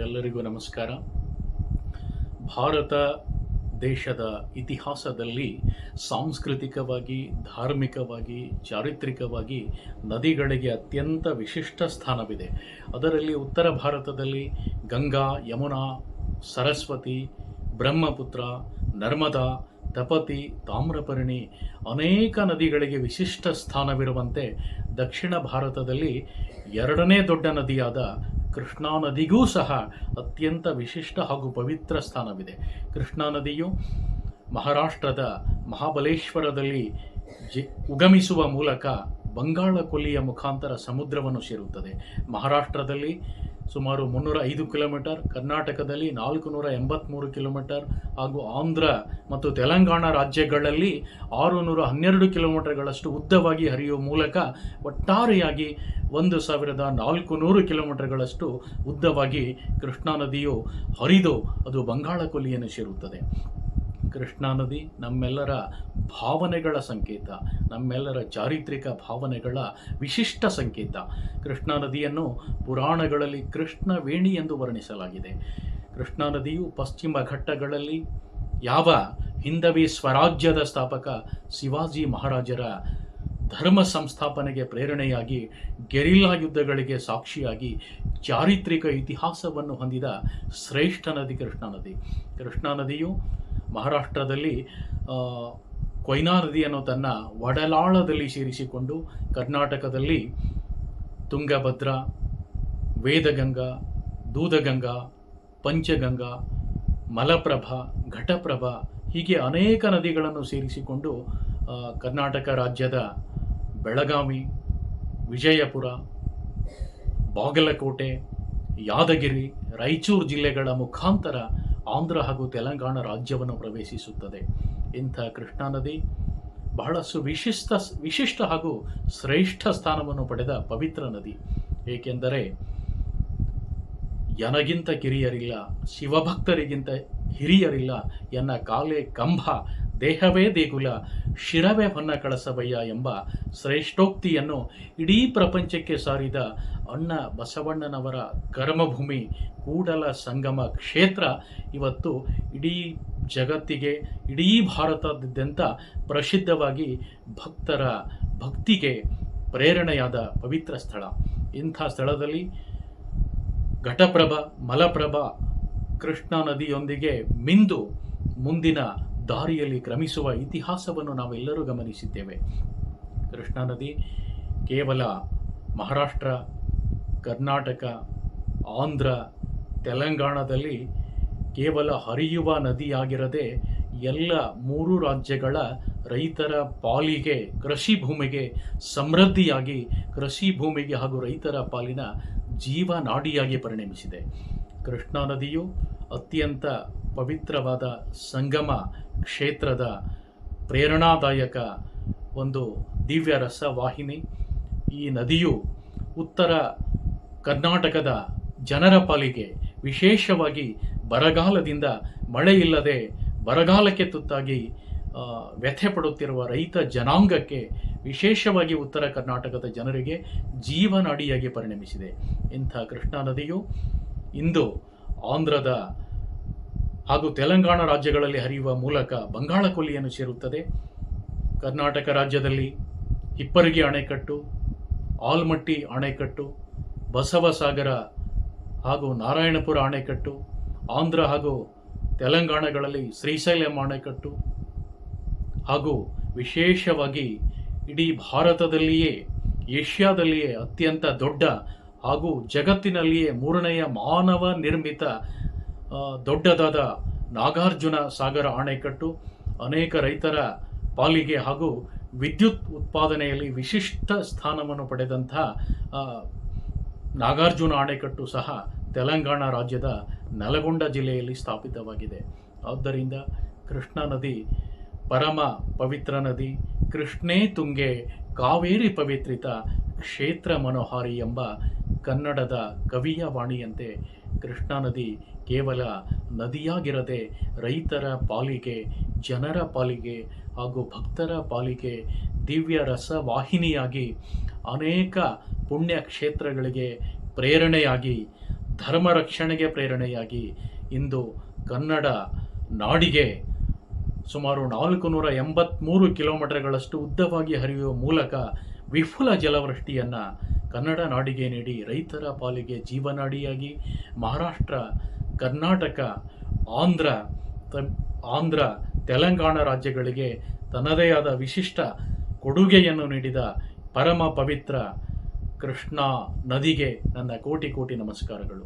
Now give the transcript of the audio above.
ಎಲ್ಲರಿಗೂ ನಮಸ್ಕಾರ. ಭಾರತ ದೇಶದ ಇತಿಹಾಸದಲ್ಲಿ ಸಾಂಸ್ಕೃತಿಕವಾಗಿ, ಧಾರ್ಮಿಕವಾಗಿ, ಚಾರಿತ್ರಿಕವಾಗಿ ನದಿಗಳಿಗೆ ಅತ್ಯಂತ ವಿಶಿಷ್ಟ ಸ್ಥಾನವಿದೆ. ಅದರಲ್ಲಿ ಉತ್ತರ ಭಾರತದಲ್ಲಿ ಗಂಗಾ, ಯಮುನಾ, ಸರಸ್ವತಿ, ಬ್ರಹ್ಮಪುತ್ರ, ನರ್ಮದಾ, ತಪತಿ, ತಾಮ್ರಪರ್ಣಿ ಅನೇಕ ನದಿಗಳಿಗೆ ವಿಶಿಷ್ಟ ಸ್ಥಾನವಿರುವಂತೆ ದಕ್ಷಿಣ ಭಾರತದಲ್ಲಿ ಎರಡನೇ ದೊಡ್ಡ ನದಿಯಾದ ಕೃಷ್ಣಾ ನದಿಗೂ ಸಹ ಅತ್ಯಂತ ವಿಶಿಷ್ಟ ಹಾಗೂ ಪವಿತ್ರ ಸ್ಥಾನವಿದೆ. ಕೃಷ್ಣಾ ನದಿಯು ಮಹಾರಾಷ್ಟ್ರದ ಮಹಾಬಲೇಶ್ವರದಲ್ಲಿ ಉಗಮಿಸುವ ಮೂಲಕ ಬಂಗಾಳ ಕೊಲ್ಲಿಯ ಮುಖಾಂತರ ಸಮುದ್ರವನ್ನು ಸೇರುತ್ತದೆ. ಮಹಾರಾಷ್ಟ್ರದಲ್ಲಿ ಸುಮಾರು 305 ಕಿಲೋಮೀಟರ್, ಕರ್ನಾಟಕದಲ್ಲಿ 483 ಕಿಲೋಮೀಟರ್ ಹಾಗೂ ಆಂಧ್ರ ಮತ್ತು ತೆಲಂಗಾಣ ರಾಜ್ಯಗಳಲ್ಲಿ 612 ಕಿಲೋಮೀಟರ್ಗಳಷ್ಟು ಉದ್ದವಾಗಿ ಹರಿಯುವ ಮೂಲಕ ಒಟ್ಟಾರೆಯಾಗಿ 1400 ಕಿಲೋಮೀಟರ್ಗಳಷ್ಟು ಉದ್ದವಾಗಿ ಕೃಷ್ಣಾ ನದಿಯು ಹರಿದು ಅದು ಬಂಗಾಳ ಕೊಲ್ಲಿಯನ್ನು ಸೇರುತ್ತದೆ. ಕೃಷ್ಣಾ ನದಿ ನಮ್ಮೆಲ್ಲರ ಭಾವನೆಗಳ ಸಂಕೇತ, ನಮ್ಮೆಲ್ಲರ ಚಾರಿತ್ರಿಕ ಭಾವನೆಗಳ ವಿಶಿಷ್ಟ ಸಂಕೇತ. ಕೃಷ್ಣಾ ನದಿಯನ್ನು ಪುರಾಣಗಳಲ್ಲಿ ಕೃಷ್ಣವೇಣಿ ಎಂದು ವರ್ಣಿಸಲಾಗಿದೆ. ಕೃಷ್ಣಾ ನದಿಯು ಪಶ್ಚಿಮ ಘಟ್ಟಗಳಲ್ಲಿ ಯಾವ ಹಿಂದವಿ ಸ್ವರಾಜ್ಯದ ಸ್ಥಾಪಕ ಶಿವಾಜಿ ಮಹಾರಾಜರ ಧರ್ಮ ಸಂಸ್ಥಾಪನೆಗೆ ಪ್ರೇರಣೆಯಾಗಿ, ಗೆರಿಲ್ಲಾ ಯುದ್ಧಗಳಿಗೆ ಸಾಕ್ಷಿಯಾಗಿ, ಚಾರಿತ್ರಿಕ ಇತಿಹಾಸವನ್ನು ಹೊಂದಿದ ಶ್ರೇಷ್ಠ ನದಿ ಕೃಷ್ಣಾ ನದಿ. ಕೃಷ್ಣಾ ನದಿಯು ಮಹಾರಾಷ್ಟ್ರದಲ್ಲಿ ಕೊಯ್ನಾ ನದಿಯನ್ನು ತನ್ನ ಒಡಲಾಳದಲ್ಲಿ ಸೇರಿಸಿಕೊಂಡು, ಕರ್ನಾಟಕದಲ್ಲಿ ತುಂಗಭದ್ರಾ, ವೇದಗಂಗಾ, ದೂದಗಂಗಾ, ಪಂಚಗಂಗಾ, ಮಲಪ್ರಭಾ, ಘಟಪ್ರಭಾ ಹೀಗೆ ಅನೇಕ ನದಿಗಳನ್ನು ಸೇರಿಸಿಕೊಂಡು ಕರ್ನಾಟಕ ರಾಜ್ಯದ ಬೆಳಗಾವಿ, ವಿಜಯಪುರ, ಬಾಗಲಕೋಟೆ, ಯಾದಗಿರಿ, ರಾಯಚೂರು ಜಿಲ್ಲೆಗಳ ಮುಖಾಂತರ ಆಂಧ್ರ ಹಾಗೂ ತೆಲಂಗಾಣ ರಾಜ್ಯವನ್ನು ಪ್ರವೇಶಿಸುತ್ತದೆ. ಇಂಥ ಕೃಷ್ಣಾ ನದಿ ಬಹಳಷ್ಟು ವಿಶಿಷ್ಟ ಹಾಗೂ ಶ್ರೇಷ್ಠ ಸ್ಥಾನವನ್ನು ಪಡೆದ ಪವಿತ್ರ ನದಿ. ಏಕೆಂದರೆ ನನಗಿಂತ ಕಿರಿಯರಿಲ್ಲ, ಶಿವಭಕ್ತರಿಗಿಂತ ಹಿರಿಯರಿಲ್ಲ, ಎನ್ನ ಕಾಲೇ ಕಂಬ, ದೇಹವೇ ದೇಗುಲ, ಶಿರವೇ ಹೊನ್ನ ಕಳಸವಯ್ಯ ಎಂಬ ಶ್ರೇಷ್ಠೋಕ್ತಿಯನ್ನು ಇಡೀ ಪ್ರಪಂಚಕ್ಕೆ ಸಾರಿದ ಅಣ್ಣ ಬಸವಣ್ಣನವರ ಕರ್ಮಭೂಮಿ ಕೂಡಲ ಸಂಗಮ ಕ್ಷೇತ್ರ ಇವತ್ತು ಇಡೀ ಜಗತ್ತಿಗೆ, ಇಡೀ ಭಾರತದಾದ್ಯಂತ ಪ್ರಸಿದ್ಧವಾಗಿ ಭಕ್ತರ ಭಕ್ತಿಗೆ ಪ್ರೇರಣೆಯಾದ ಪವಿತ್ರ ಸ್ಥಳ. ಇಂಥ ಸ್ಥಳದಲ್ಲಿ ಘಟಪ್ರಭಾ, ಮಲಪ್ರಭಾ ಕೃಷ್ಣಾ ನದಿಯೊಂದಿಗೆ ಮಿಂದು ಮುಂದಿನ ದಾರಿಯಲ್ಲಿ ಕ್ರಮಿಸುವ ಇತಿಹಾಸವನ್ನು ನಾವೆಲ್ಲರೂ ಗಮನಿಸಿದ್ದೇವೆ. ಕೃಷ್ಣಾ ನದಿ ಕೇವಲ ಮಹಾರಾಷ್ಟ್ರ, ಕರ್ನಾಟಕ, ಆಂಧ್ರ, ತೆಲಂಗಾಣದಲ್ಲಿ ಕೇವಲ ಹರಿಯುವ ನದಿಯಾಗಿರದೆ ಎಲ್ಲ 3 ರಾಜ್ಯಗಳ ರೈತರ ಪಾಲಿಗೆ, ಕೃಷಿ ಭೂಮಿಗೆ ಸಮೃದ್ಧಿಯಾಗಿ, ಕೃಷಿ ಭೂಮಿಗೆ ಹಾಗೂ ರೈತರ ಪಾಲಿನ ಜೀವನಾಡಿಯಾಗಿ ಪರಿಣಮಿಸಿದೆ. ಕೃಷ್ಣಾ ನದಿಯು ಅತ್ಯಂತ ಪವಿತ್ರವಾದ ಸಂಗಮ ಕ್ಷೇತ್ರದ ಪ್ರೇರಣಾದಾಯಕ ಒಂದು ದಿವ್ಯ ರಸವಾಹಿನಿ. ಈ ನದಿಯು ಉತ್ತರ ಕರ್ನಾಟಕದ ಜನರ ಪಾಲಿಗೆ, ವಿಶೇಷವಾಗಿ ಬರಗಾಲದಿಂದ ಮಳೆ ಇಲ್ಲದೆ ಬರಗಾಲಕ್ಕೆ ತುತ್ತಾಗಿ ವ್ಯಥೆ ಪಡುತ್ತಿರುವ ರೈತ ಜನಾಂಗಕ್ಕೆ, ವಿಶೇಷವಾಗಿ ಉತ್ತರ ಕರ್ನಾಟಕದ ಜನರಿಗೆ ಜೀವನಾಡಿಯಾಗಿ ಪರಿಣಮಿಸಿದೆ. ಇಂಥ ಕೃಷ್ಣಾ ನದಿಯು ಇಂದು ಆಂಧ್ರದ ಹಾಗೂ ತೆಲಂಗಾಣ ರಾಜ್ಯಗಳಲ್ಲಿ ಹರಿಯುವ ಮೂಲಕ ಬಂಗಾಳ ಕೊಲ್ಲಿಯನ್ನು ಸೇರುತ್ತದೆ. ಕರ್ನಾಟಕ ರಾಜ್ಯದಲ್ಲಿ ಹಿಪ್ಪರಗಿ ಅಣೆಕಟ್ಟು, ಆಲ್ಮಟ್ಟಿ ಅಣೆಕಟ್ಟು, ಬಸವಸಾಗರ ಹಾಗೂ ನಾರಾಯಣಪುರ ಅಣೆಕಟ್ಟು, ಆಂಧ್ರ ಹಾಗೂ ತೆಲಂಗಾಣಗಳಲ್ಲಿ ಶ್ರೀಶೈಲಂ ಅಣೆಕಟ್ಟು ಹಾಗೂ ವಿಶೇಷವಾಗಿ ಇಡೀ ಭಾರತದಲ್ಲಿಯೇ, ಏಷ್ಯಾದಲ್ಲಿಯೇ ಅತ್ಯಂತ ದೊಡ್ಡ ಹಾಗೂ ಜಗತ್ತಿನಲ್ಲಿಯೇ 3ನೆಯ ಮಾನವ ನಿರ್ಮಿತ ದೊಡ್ಡದಾದ ನಾಗಾರ್ಜುನ ಸಾಗರ ಅಣೆಕಟ್ಟು ಅನೇಕ ರೈತರ ಪಾಲಿಗೆ ಹಾಗೂ ವಿದ್ಯುತ್ ಉತ್ಪಾದನೆಯಲ್ಲಿ ವಿಶಿಷ್ಟ ಸ್ಥಾನವನ್ನು ಪಡೆದಂಥ ನಾಗಾರ್ಜುನ ಅಣೆಕಟ್ಟು ಸಹ ತೆಲಂಗಾಣ ರಾಜ್ಯದ ನಲಗೊಂಡ ಜಿಲ್ಲೆಯಲ್ಲಿ ಸ್ಥಾಪಿತವಾಗಿದೆ. ಆದ್ದರಿಂದ ಕೃಷ್ಣಾ ನದಿ ಪರಮ ಪವಿತ್ರ ನದಿ. ಕೃಷ್ಣೇ ತುಂಗೆ ಕಾವೇರಿ ಪವಿತ್ರಿತ ಕ್ಷೇತ್ರ ಮನೋಹಾರಿ ಎಂಬ ಕನ್ನಡದ ಕವಿಯ ವಾಣಿಯಂತೆ ಕೃಷ್ಣಾ ನದಿ ಕೇವಲ ನದಿಯಾಗಿರದೆ ರೈತರ ಪಾಲಿಗೆ, ಜನರ ಪಾಲಿಗೆ ಹಾಗೂ ಭಕ್ತರ ಪಾಲಿಗೆ ದಿವ್ಯ ರಸವಾಹಿನಿಯಾಗಿ ಅನೇಕ ಪುಣ್ಯ ಕ್ಷೇತ್ರಗಳಿಗೆ ಪ್ರೇರಣೆಯಾಗಿ ಧರ್ಮ ರಕ್ಷಣೆಗೆ ಪ್ರೇರಣೆಯಾಗಿ ಇಂದು ಕನ್ನಡ ನಾಡಿಗೆ ಸುಮಾರು 483 ಕಿಲೋಮೀಟರ್ಗಳಷ್ಟು ಉದ್ದವಾಗಿ ಹರಿಯುವ ಮೂಲಕ ವಿಪುಲ ಜಲವೃಷ್ಟಿಯನ್ನು ಕನ್ನಡ ನಾಡಿಗೆ ನೀಡಿ ರೈತರ ಪಾಲಿಗೆ ಜೀವನಾಡಿಯಾಗಿ ಮಹಾರಾಷ್ಟ್ರ, ಕರ್ನಾಟಕ, ಆಂಧ್ರ, ತೆಲಂಗಾಣ ರಾಜ್ಯಗಳಿಗೆ ತನ್ನದೇ ಆದ ವಿಶಿಷ್ಟ ಕೊಡುಗೆಯನ್ನು ನೀಡಿದ ಪರಮ ಪವಿತ್ರ ಕೃಷ್ಣಾ ನದಿಗೆ ನನ್ನ ಕೋಟಿ ಕೋಟಿ ನಮಸ್ಕಾರಗಳು.